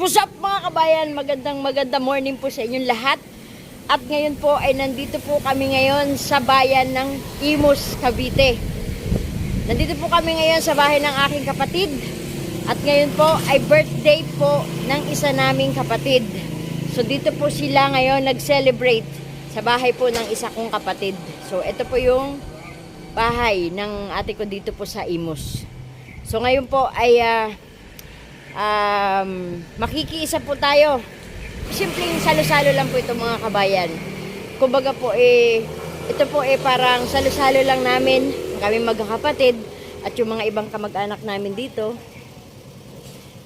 What's up mga kabayan? Magandang morning po sa inyong lahat. At ngayon po ay nandito po kami ngayon sa bayan ng Imus, Cavite. Nandito po kami ngayon sa bahay ng aking kapatid. At ngayon po ay birthday po ng isa naming kapatid. So dito po sila ngayon nag-celebrate sa bahay po ng isa kong kapatid. So ito po yung bahay ng ate ko dito po sa Imus. So ngayon po ay makikiisa po tayo. Simpleng salo-salo lang po ito mga kabayan. Kumbaga po ito po parang salo-salo lang namin, kami magkakapatid at yung mga ibang kamag-anak namin dito.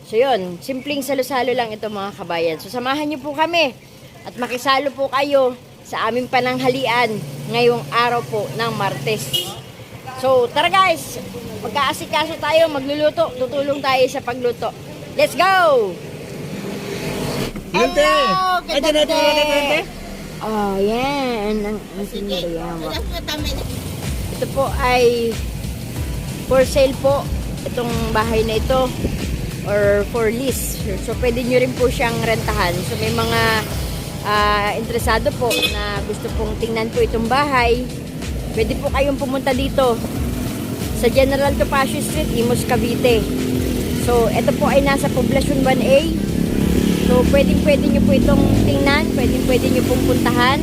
So yun, simpleng salo-salo lang ito mga kabayan. So samahan niyo po kami at makisalo po kayo sa aming pananghalian ngayong araw po ng Martes. So tara guys, magkaasikaso tayo, magluluto, tutulong tayo sa pagluto. Let's go! Dante! Hello! Dante! Oh, yan. Ang sinabayan. Ito po ay for sale po. Itong bahay na ito. Or for lease. So, pwede nyo rin po siyang rentahan. So, may mga interesado po na gusto pong tingnan po itong bahay. Pwede po kayong pumunta dito sa General Topacio Street, Imus, Cavite. So, ito po ay nasa Poblacion 1A. So, pwede nyo po itong tingnan. Pwede nyo pong puntahan.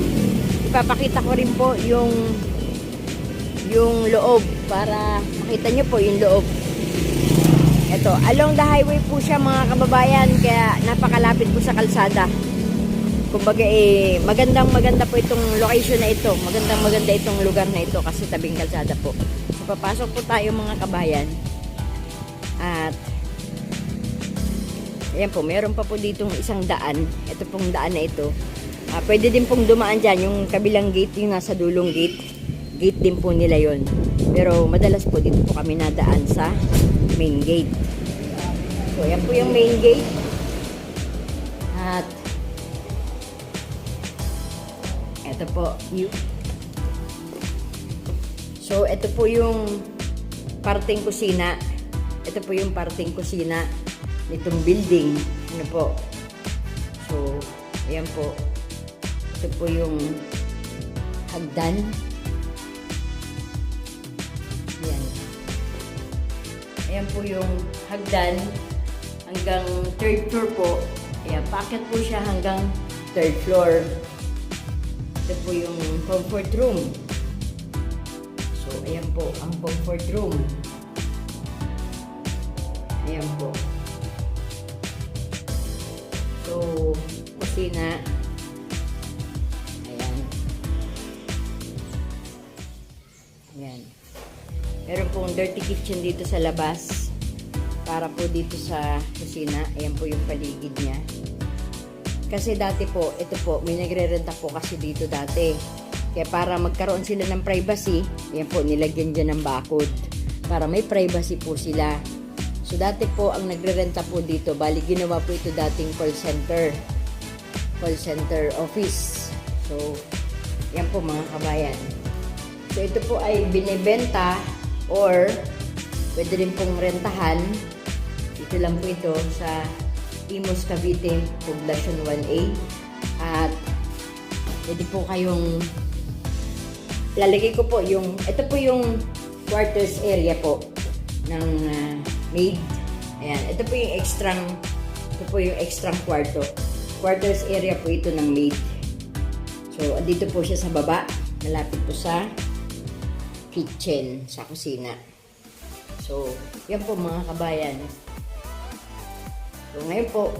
Ipapakita ko rin po yung loob para makita nyo po yung loob. Ito, along the highway po siya mga kababayan. Kaya napakalapit po sa kalsada. Kumbaga maganda po itong location na ito. Maganda itong lugar na ito kasi tabing kalsada po. So, papasok po tayo mga kabayan. At ayan po, meron pa po ditong isang daan. Ito pong daan na ito. Pwede din pong dumaan dyan. Yung kabilang gate, yung nasa dulong gate. Gate din po nila yon. Pero madalas po dito po kami nadaan sa main gate. So, ayan po yung main gate. At ito po. So, ito po yung parting kusina. Ito po yung parting kusina nitong building. Ano po? So, ayan po. Ito po yung hagdan. Ayan. Ayan po yung hagdan hanggang 3rd floor po. Ayan, paakyat po siya hanggang 3rd floor. Ito po yung comfort room. So, ayan po ang comfort room. Ayan po. So, kusina. Ayan. Ayan. Meron pong dirty kitchen dito sa labas. Para po dito sa kusina. Ayan po yung paligid niya. Kasi dati po, ito po, may nagre-renta po kasi dito dati. Kaya para magkaroon sila ng privacy, ayan po, nilagyan dyan ng bakod. Para may privacy po sila. So, dati po, ang nagre-renta po dito, bali ginawa po ito dating call center. Call center office. So, yan po mga kabayan. So, ito po ay binibenta or pwede rin pong rentahan. Dito lang po ito sa Imus, Cavite, Poblacion 1A. At pwede po kayong lalagay ko po yung, ito po yung quarters area po ng maid. Ayan, ito po yung extra kwarto. Quarters area po ito ng maid. So, dito po siya sa baba. Malapit po sa kitchen, sa kusina. So, yan po mga kabayan. So, ngayon po,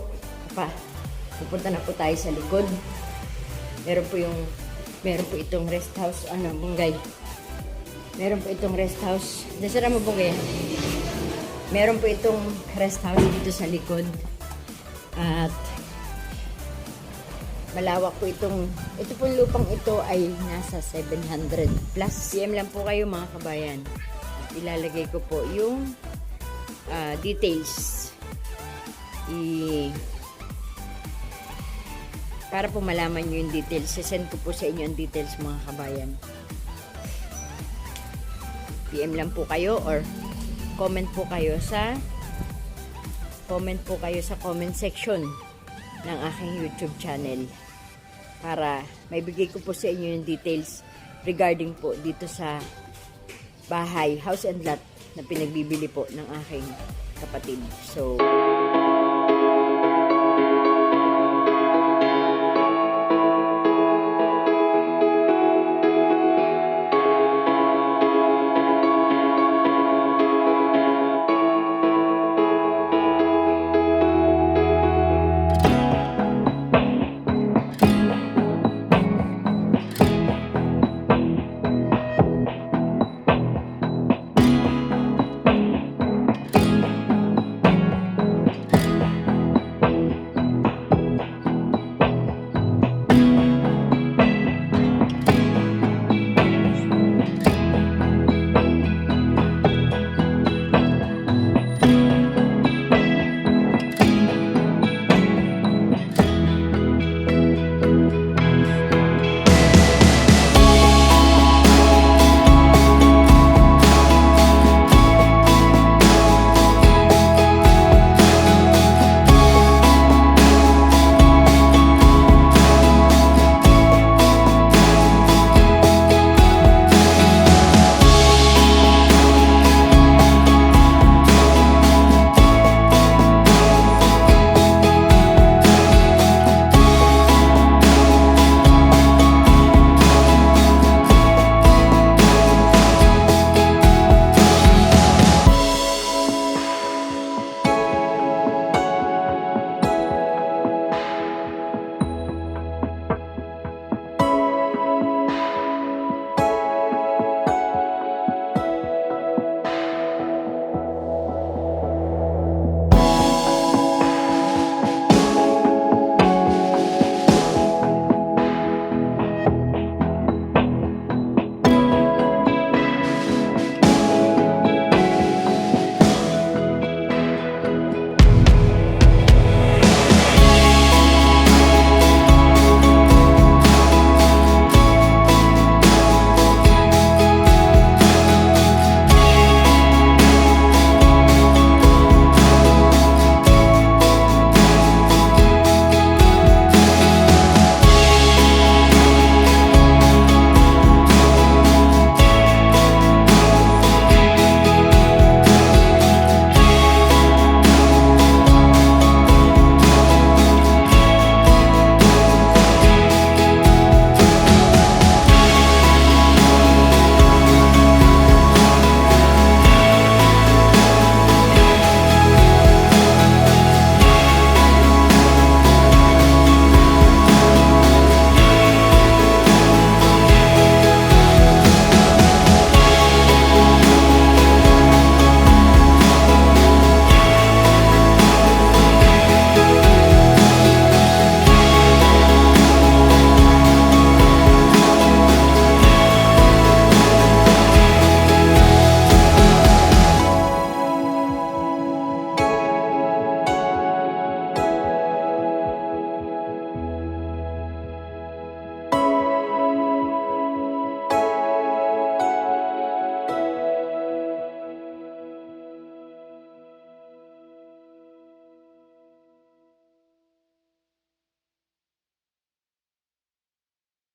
pupunta na po tayo sa likod. Meron po itong rest house. Ano, bunggay. Meron po itong rest house. Dasara mo bunggay. Meron po itong rest house dito sa likod. At malawak po ito pong lupang ito ay nasa 700 plus. PM lang po kayo mga kabayan. At ilalagay ko po yung details. Para po malaman nyo yung details. Sisend ko po sa inyo yung details mga kabayan. PM lang po kayo or comment po kayo sa comment section ng aking YouTube channel para maibigay ko po sa inyo yung details regarding po dito sa bahay, house and lot na pinagbibili po ng aking kapatid. So,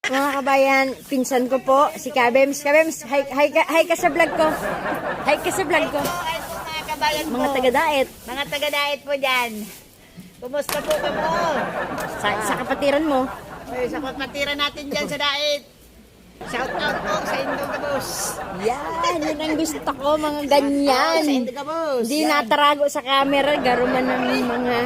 mga kabayan, pinsan ko po, si Kabems. Kabems, hi ka sa vlog ko. Hi ka sa vlog ko. Ay po mga kabayan Mga po. taga-daet. Mga taga-diet po dyan. Kumusta po ka po? Sa kapatiran mo. Ay, sa kapatiran natin dyan sa diet. Shout out po sa Indogabos. Yan, yun ang gusto ko, mga ganyan. Sa Indogabos. Hindi natarago sa camera, garuman ng mga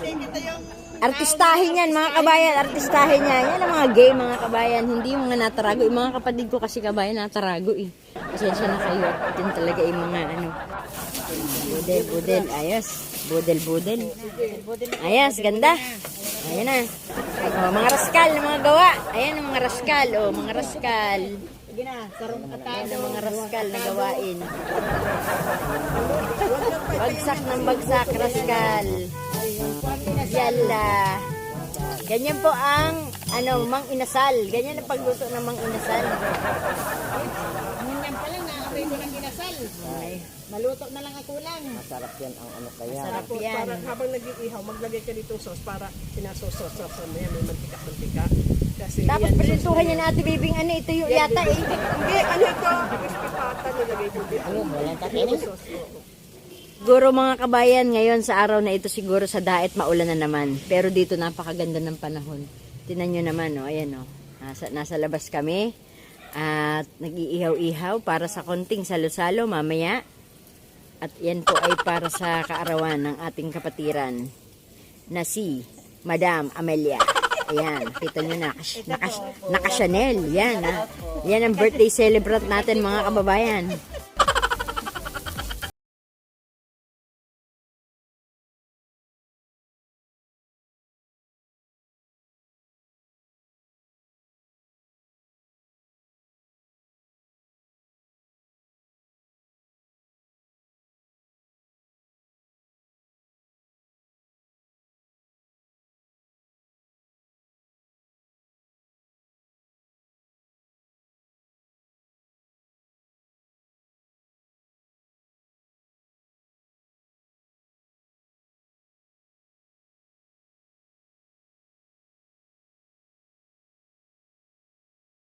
Hindi kita yung... artistahin yan, mga kabayan, artistahin yan. Yan ang mga gay, mga kabayan, hindi yung mga natarago. Yung mga kapatid ko kasi kabayan, natarago eh. Pasensya na kayo at yun talaga yung mga ano. Budel, ayos. Budel. Ayos, ganda. Ayan na. Oh, mga raskal na mga gawa. Ayan ang mga raskal. Oh, mga raskal. Sige na, sarong Ayan ang mga raskal na gawain. Bagsak ng bagsak, raskal. Yala. Ganyan po ang mang inasal. Ganyan ang pagluto ng mang inasal. Ganyan pa lang, naamoy ko ng ginagawa. kasal. Ay, Maluto na lang ang kulang. Masarap yan ang ano kaya. Masarap. Tapos Yan. para habang nag-iihaw, maglagay ka ditong sauce para sinasauce-sauce mo yan, may mantika-mantika. Kasi tapos yan, prituhan niya natin, bibing ano, ito yung yata eh. Hindi, ano ito? Crispy pata nilagay ko dito. Ano, walang Yung kakainin. sauce, oo. Siguro mga kabayan, ngayon sa araw na ito siguro sa daet maulan na naman. Pero dito napakaganda ng panahon. Tingnan nyo naman, oh, ayan oh. Nasa labas kami. At nag-iihaw-ihaw para sa konting salo-salo mamaya. At yan po ay para sa kaarawan ng ating kapatiran na si Madam Amelia. Ayan, kita nyo naka Chanel. Yan, ah. Yan ang birthday celebrant natin mga kababayan.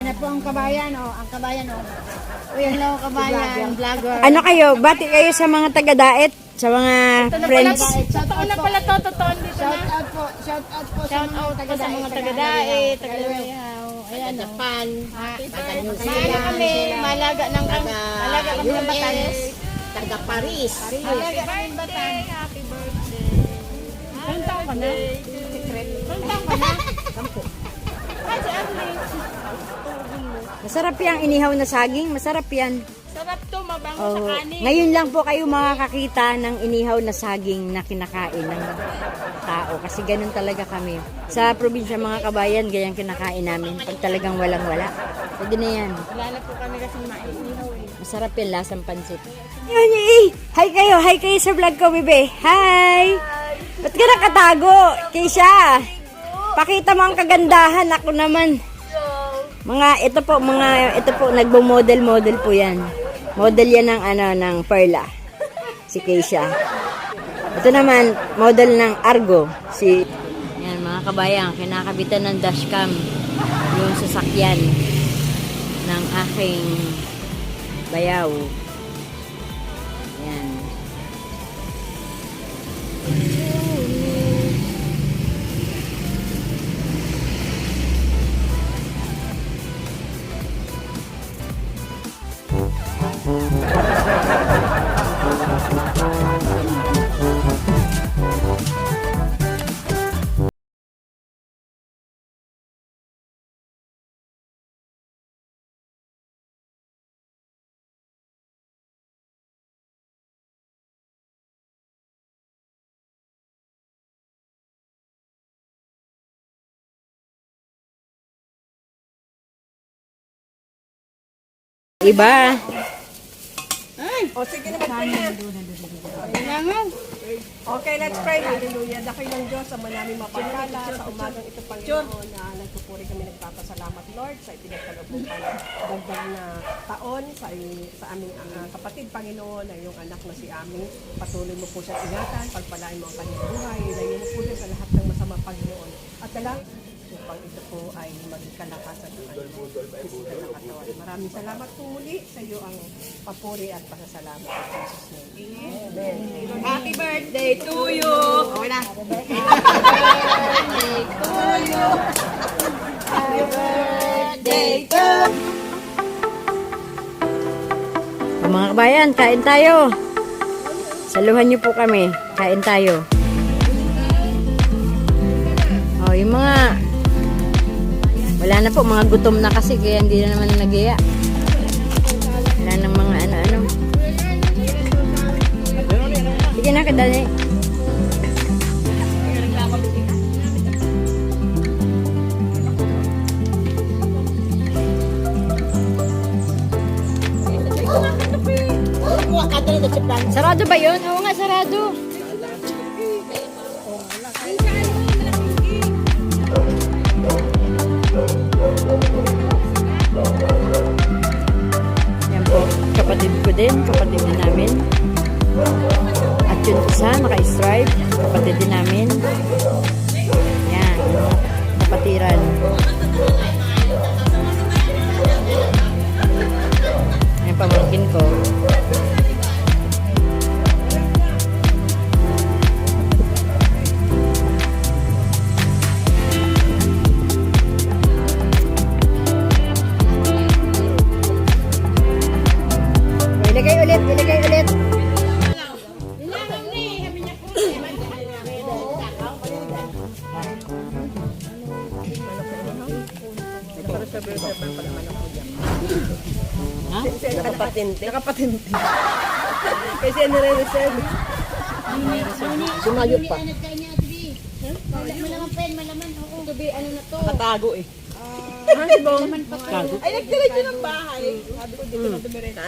Ano po ang kabayan, oh. Ang kabayan, oh. Uy, hello, kabayan. Vlogger. Ano kayo? Bati kayo sa mga taga-daet? Sa mga friends? Totoo na pala to, totoo dito na. Shout out po sa mga taga-daet, taga-dayaw. Ayan, oh. Japan, Maala kami, malaga ng Batanes. Taga-Paris. Malaga ng Batanes. Happy birthday. Ilang taon ka na? Ilang taon ka na? 10. Ay, si Arlene. Masarap yung inihaw na saging. Masarap yan. Sarap to, mabango Oh, sa kanin. ngayon lang po kayo makakakita ng inihaw na saging na kinakain ng tao. Kasi ganun talaga kami. Sa probinsya mga kabayan, gayang kinakain namin. Pag talagang walang-wala. Pwede na yan. Wala na po kami kasi mainihaw eh. Masarap yan, lasang pansit. Yun, hi kayo. Hi kayo sa vlog ko, bebe. Hi! Ba't ka nakatago? Keisha! Pakita mo ang kagandahan. Ako naman. Ito po, nagbo-model po yan. Model yan ng, ng Perla. Si Keisha. Ito naman, model ng Argo. Yan, mga kabayang, kinakabitan ng dashcam yung sasakyan ng aking bayaw. Yan. Iba. O sige na, mag-pray. Okay, let's pray. Hallelujah. Dakay ng Diyos sa manaming mapagkala sa umagang ito, Panginoon, na nagpupuri kami, nagpapasalamat, Lord, sa ipinagkaloob dagdag na taon sa aming kapatid, Panginoon, na iyong anak na si Ami. Patuloy mo po siya ingatan, pagpalain mo ang kanyang buhay, ilayin mo po siya sa lahat ng masama, Panginoon. At dalang upang ito po ay maging kalakasan ng kanyang physical na katawan. Maraming salamat po muli sa iyo ang papuri at pasasalamat sa Jesus name. Amen. Happy birthday to you! Okay na. Happy birthday to Mga kabayan, kain tayo. Saluhan niyo po kami. Kain tayo. Oh, yung mga wala na po, mga gutom na kasi kaya hindi na naman nagiya. Wala nang mga ano-ano. Sige na, kadali. Sarado ba yun? Oo nga, sarado. Yan po, kapatid ko din. Kapatid ha, naka-stripe. Kapatid din namin. Yan, kapatiran. Yan, pamangkin ko. Ilagay ulit, ilagay ulit. Nakapatente. Nakapatente. Kasi nire-reserve. Sumayot pa. Malaman pen, malaman. Oo. Gabi, ano na to? Nakatago eh. Malaman pa to. Ay, nagdiretso ng bahay. Sabi ko, dito na dumiretso.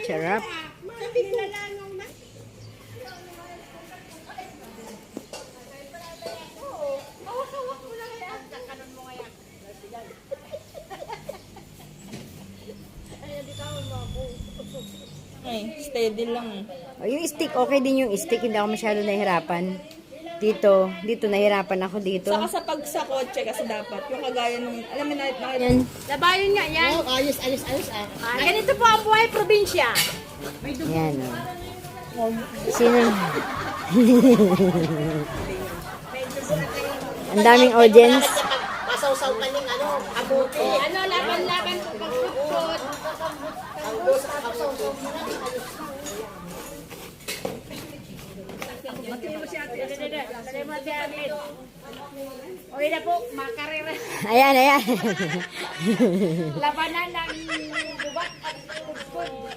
Sarap. Ay, steady lang. Oh, yung stick, okay din yung stick. Hindi ako masyado nahihirapan. Dito nahirapan ako dito. Saka sa pag sa kotse kasi dapat yung kagaya nung alam mo na Yan. Labayon nga yan. Oh, ayos ah. Ganito po ang buhay probinsya. Yan. Sino? Ang daming audience. Pasaw-saw ka ng ano, kabuti. Ano, laban-laban po pagkutkot. Okay na po, makarera. Ayan, ayan. Labanan ng gubat at kutkot.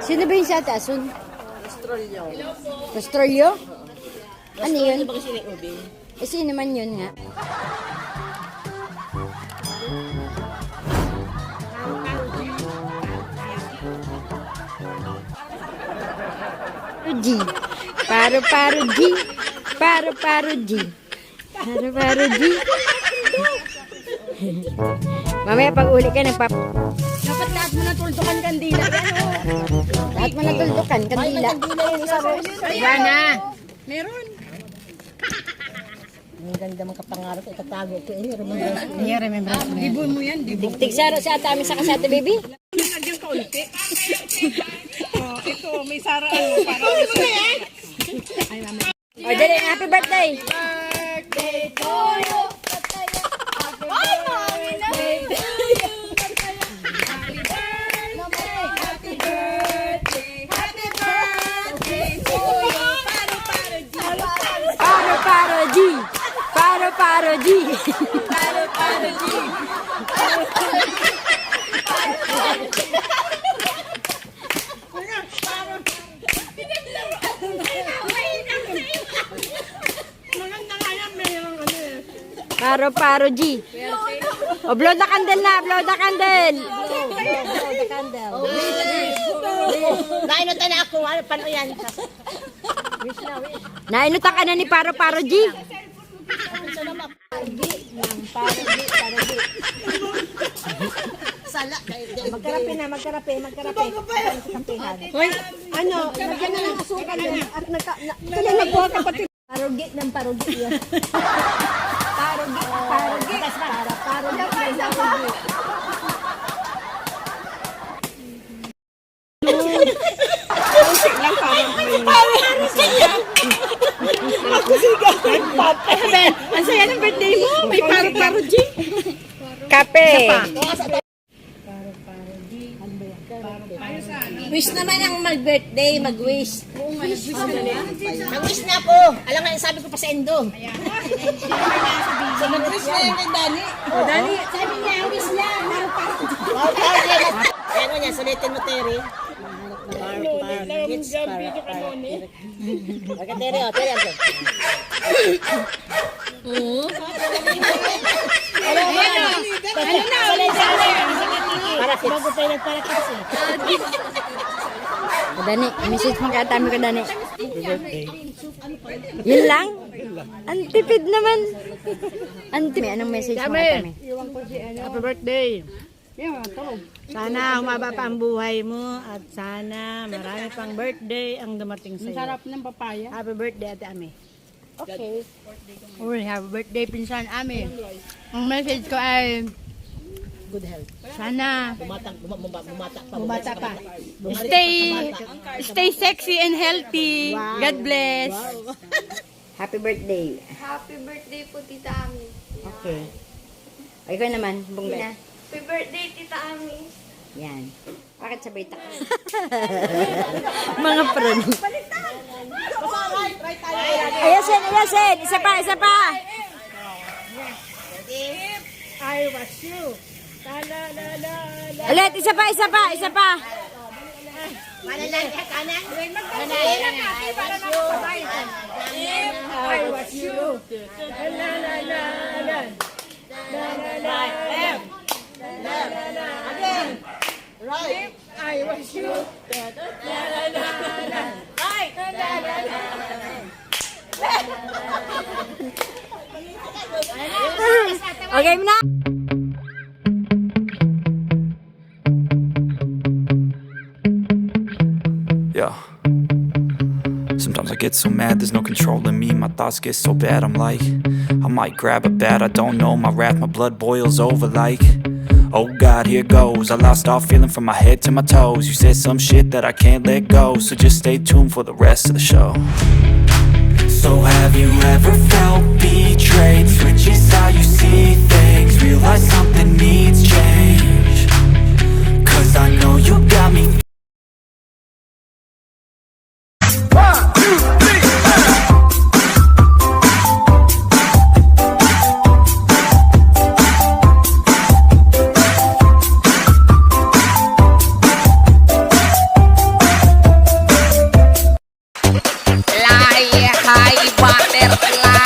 Sino ba yung sa Asun? Pastrolyo. Pastrolyo? Ano yun? Eh, sino man yun nga? G. Paro-paro G. Paro-paro G. Paro-paro G. Mamaya pag uli ka ng pap... Dapat lahat mo na tuldukan kandila. Ano? Lahat mo natuldukan, kandila. Wala na. Meron. Ang ganda mong kapangarap, itatago ko. Dibon mo yan, dibon. Tigsaro sa ata, sa kasate, baby. Nagyang kaunti. Oh, ito, may saraan mo. Para O, dali, happy birthday. Birthday to you. Ay, mami na. Happy birthday. Happy birthday to you. Paro-paro G. Paro-paro G. Paro-paro G. Paro-paro G. O, blow the candle na, blow the candle. Nainutan na ako, ano, paano yan? Nainutan ka na ni Paro-paro G. Sala. magkarape na, magkarape. Hoy, ano, lagyan na ng asukal yan. At tuloy nagbuha kapatid. Parugi ng parugi yan. Parugi. Parugi ng parugi. Musik lang parang may... Ang saya ng birthday mo. May paro-paro G. Kape. Wish naman ang mag-birthday, mag-wish. Mag-wish na po. Alam nga, sabi ko pa sa Endo. So, mag-wish na yan kay Dani. O, Dani, sabi niya, wish lang. Ano niya, sulitin mo, Terry. It's para. Okay, Tere, oh, Tere, Tere. Para kids. Bago tayo para kids eh. Kadani, message mo kay Tami kadani. Yun lang? Ang tipid naman. Anong message mo kay Tami? Happy birthday. Sana humaba pa ang buhay mo at sana marami pang birthday ang dumating sa iyo. Sarap ng papaya. Happy birthday, Ate Ami. Okay. Uy, happy birthday, Pinsan Ami. Ang message ko ay Good health. sana Bumata pa. stay sexy and healthy. God bless. Happy birthday. Happy birthday po, Tita Ami. Okay. Ay, ikaw naman, Bungga. Happy birthday, Tita Ami. Yan. Bakit sabay tako? Mga pron. Ayasin. Isa pa. I was you. Ulit, isa pa. Malalang ka kanan. I was you. I was you. Okay na. Yeah. Sometimes I get so mad, there's no controlling me. My thoughts get so bad, I'm like, I might grab a bat, I don't know. My wrath, my blood boils over like, oh God, here goes. I lost all feeling from my head to my toes. You said some shit that I can't let go, so just stay tuned for the rest of the show. So have you ever felt betrayed? Switches how you see things, realize something needs change. Cause I know you got me. High butterfly.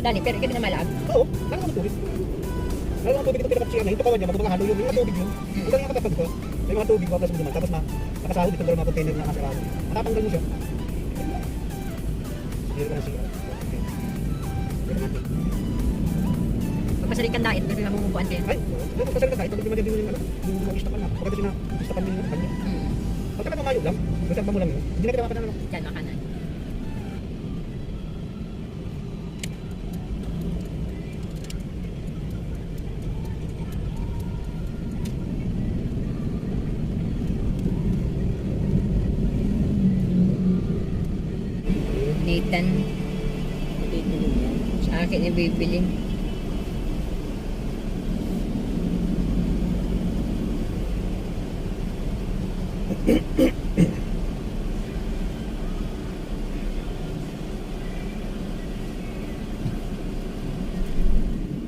Dani, pero ikaw na malag. Oo, lalo naman tubig. Lalo naman tubig ito pinapatsi ano, ito kawan niya, magpapahalo yun, yung mga tubig yun. Ito yung kapatag ko, may mga tubig, wag mo naman, tapos nakasahod dito ng mga container na nakasarado. Matatanggal mo siya. Hindi ka na siya. Pagpasarin kang dait, may mamumubuan kayo. Ay, pasal ka kahit, pag lumagyan din mo yung ano, yung mag-istapan na, pagkata siya na, istapan mo yung kanya. Pagka nagmamayog lang, reserva mo lang yun, hindi na kita makanan ano. Diyan, makanan. Nathan. Sa akin ibibili.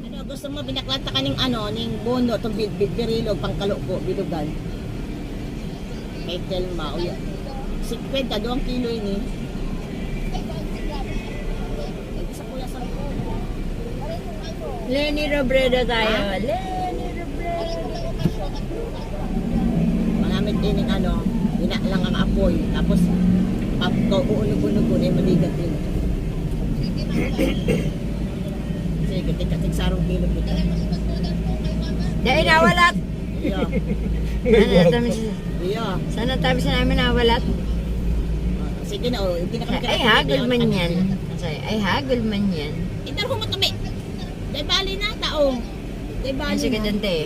Ano, gusto mo binaklata ka ng ano, ning bono, itong birilog, pangkaloko, bilugan. Kay Telma, o yan. 50, 2 kilo yun eh. Sa kuya sa Lenny Robredo tayo. Lenny Robredo. Mangamit din ng ano, lang ang apoy. Tapos, uunog-unog na yung maligat yun. Sige, tig-sarong kilo kita. Dahil nawalat. Iya. Sana tamis. Iya. Sana tamis na namin nawalat. Sige na, oh. Hindi na kami Ay hagol man yan. Ay hagol man yan. Itar ko mo kami. Dahil bali na, taong. Dahil bali Sige na. dante.